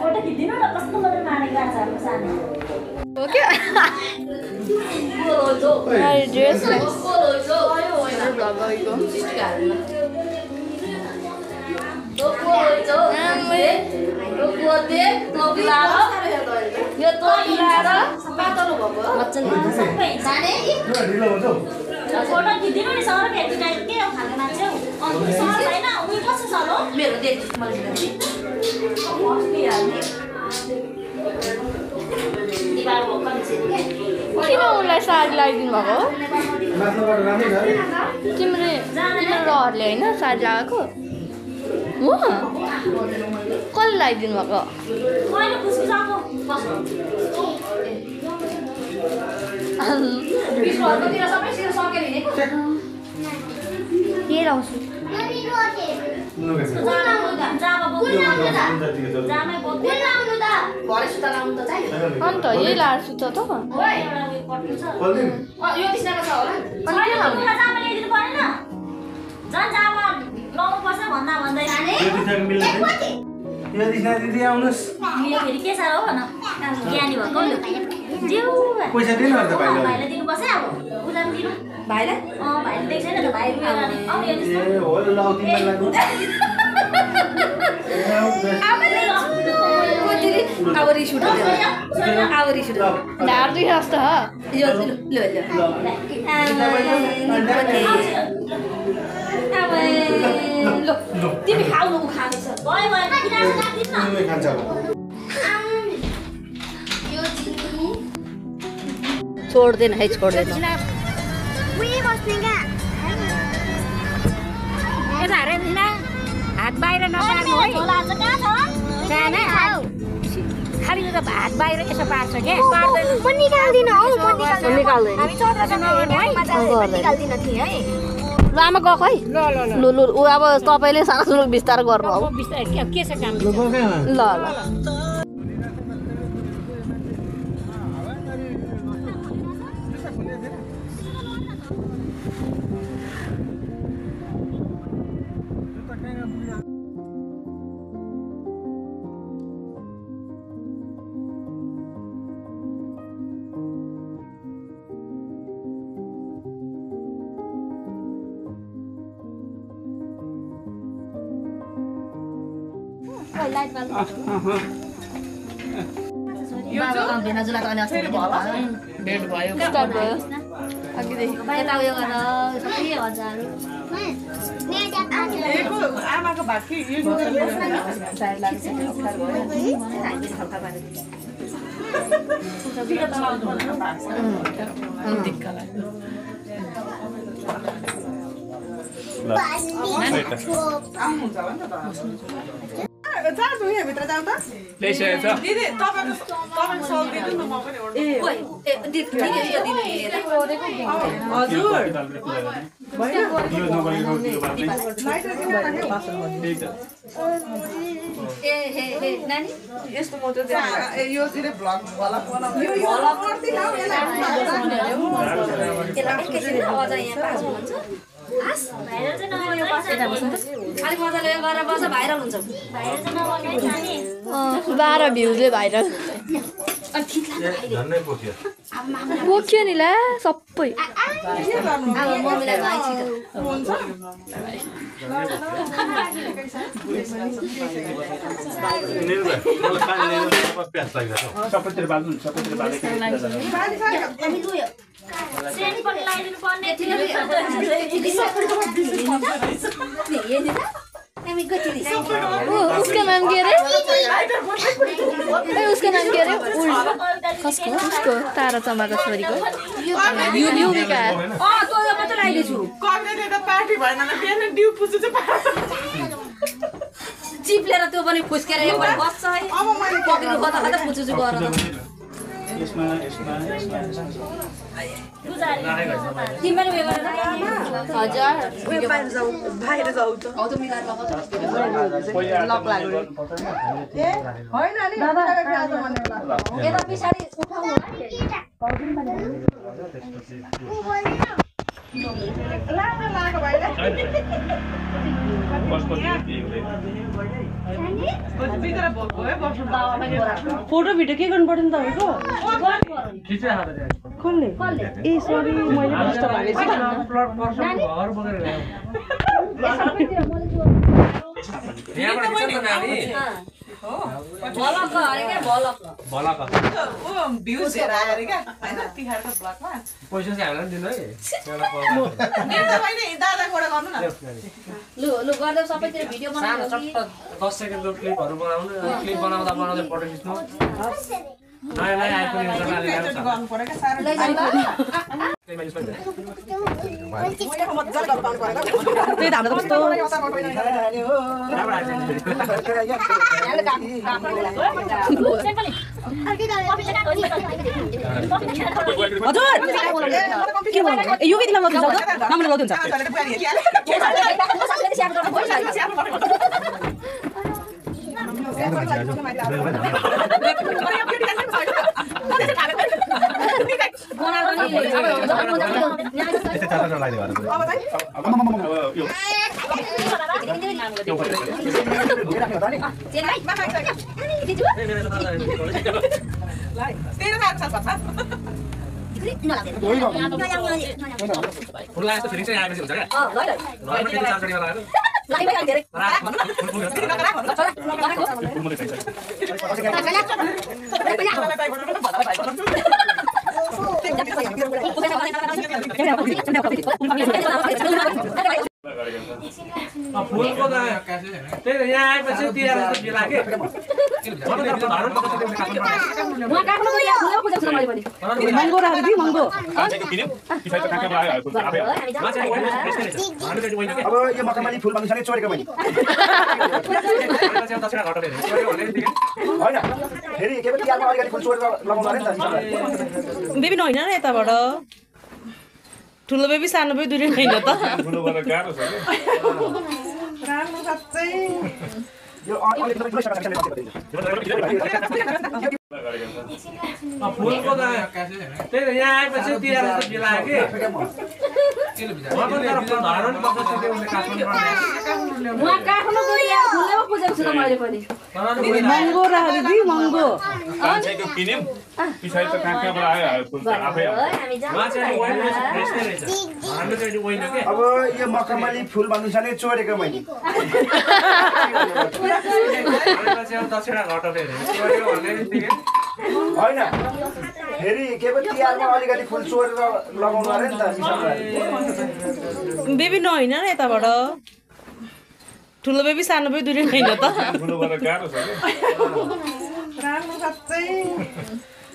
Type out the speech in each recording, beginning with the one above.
photo खिच्दिनु न कस्तो गरेर मानेको छ हाम्रो सानो हो क्या ड्रेस फोटो खिच्दिनु नि सर केटी टाइप के हो खाने मान्छे हो सर हैन उही कस्तो छ लो मेरो देख मैले किन उनलाई साडी लगाइदिनु भएको तिम्रो रहरले होइन साडी लगाएको हो कसले लगाइदिनु भएको मैले खुसी जाको बिस्कुटतिर सबै सिर सकेर हिँडेको के लाउँछु अन्त यही लाएर सुत्छ त ज्ञानी भएको पैसा दिनु त भाइलाई दिनुपर्छ अब उलाई दिनु भाइलाई भाइले देख्छ नि त भाइ अब रिस उठ्यो ढाड दुख्यो जस्तो हो तिमी खाउनु खानेछ छोड्दैन है छोड्दैन हात बाहिर नपार्नु है खालि त भात बाहिर यसो पार्छ के ल आमा गएको है लु लु ऊ अब तपाईँले सानो बिस्तार गर्नु अब के छ काम ल ल आमाको भात कि चार्ज यहाँ भित्र जाऊ त दिदी तपाईको सल दिनु न म पनि नानी यस्तो म चाहिँ यो चाहिँ भ्लग होला बनाउनु यो गर्दै लाउ एकैछिन आवाज यहाँ पास हुन्छ भाइरल चाहिँ अलिक मजाले गरेर बस भाइरल हुन्छ भाइरल चाहिँ 12 भ्युजले भाइरल बोक्यो नि ला सबै अब मम्मीलाई गाई छिटो सबैतिर बाल्नु सबैतिर बालेको सेनी पनि लगाइदिनु पर्ने उसका नाम के रे उसका नाम के रे कसको उसको तारा चमाको छोरीको युविका पार्टी भएन बिहान ड्यु पुछु चिप्लेर त्यो पनि फुस्केर एकपल्ट बस्छ है अब मैले पक्रिनु कता कता पुछु गर यसमा यसमा यसमा तिमी पनि उयो गरेर हजार उयो बाहिर जाऊ त लक लाग्यो ए होइन नि दादा आज भन्ने होला यता पछाडि उठाउनु लाग भाइले फोटो भिडियो के गर्नु पर्यो नि तपाईँको कसले ए सरी मैले डिस्टर्ब हालेछु भलक अरे के भलक ओ भ्युज हेर आएर क्या हैन तिहारको ब्लगमा पैसा चाहिँ हामीलाई दिनु है दिनु भने दादाकोबाट गर्नु न लु लु गर्दै सबैतिर भिडियो बनाउनु कि 10 सेकेन्डको क्लिपहरु बनाउनु क्लिप बनाउँदा फोटो खिच्नु नयाँ नयाँ आइफोन युजर गर्नु पर्यो के सारो लैजाऊ मज्जाले गर्नु पर्यो त्यही त हाम्रो कस्तो हजुर यो के दिनमा लगिन्छ राम्रो लगिन्छ फुललाई यस्तो फिलिङ चाहिँ आएपछि हुन्छ क्या घरमा केटी चार्जरीमा लगाएर फुलको त त्यही त यहाँ आएपछि तिहार जस्तो लाग्यो महँगो राख्दै दिउँ महँगो अब यो मखमली फुल भन्नु छ चोरेको मैले होइन फेरि के पो तिहारमा अलिकति फुल चोरेर लगाउनु अरे नि त बेबी नहोइन न यताबाट ठुलो बेबी सानो बेबी दुई होइन त राम्रो साँच्चै यो अलिकति ठुलो सडक फुलको त त्यही त यहाँ आएपछि तिहार जस्तो लाग्यो महँगो राख्दै दिउँ महँगो अब यो मखमली फुल भन्नु छ नि चोरेको मैले होइन फेरि के पो तिहारमा अलिकति फुल चोरेर लगाउनु अरे नि त बेबी नहोइन न यताबाट ठुलो बेबी सानो बेबी दुई होइन त राम्रो साँच्चै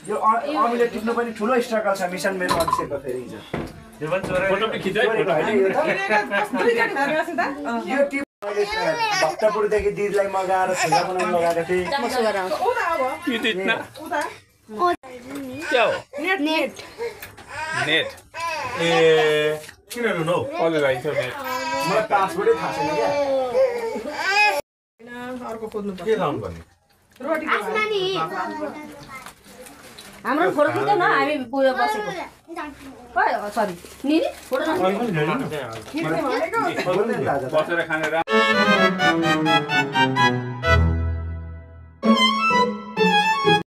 यो अमिले टिप्नु पनि ठुलो स्ट्रगल छ मिसन मेरो अभिषेकको फेरि यो टिप भक्तपुरदेखि दिदीलाई मगाएर छुगा बनाउनु लगाएको थिएँ नेट ए किन रुनु कसले लगाइथ्यो नेट मलाई पासवर्डै थाहा छैन क्या अर्को खोज्नु के लाउनु पर्ने हाम्रो फोटो खिच्दैन न हामी पुयो बसेको सरी निनी फोटो बसेर खानेर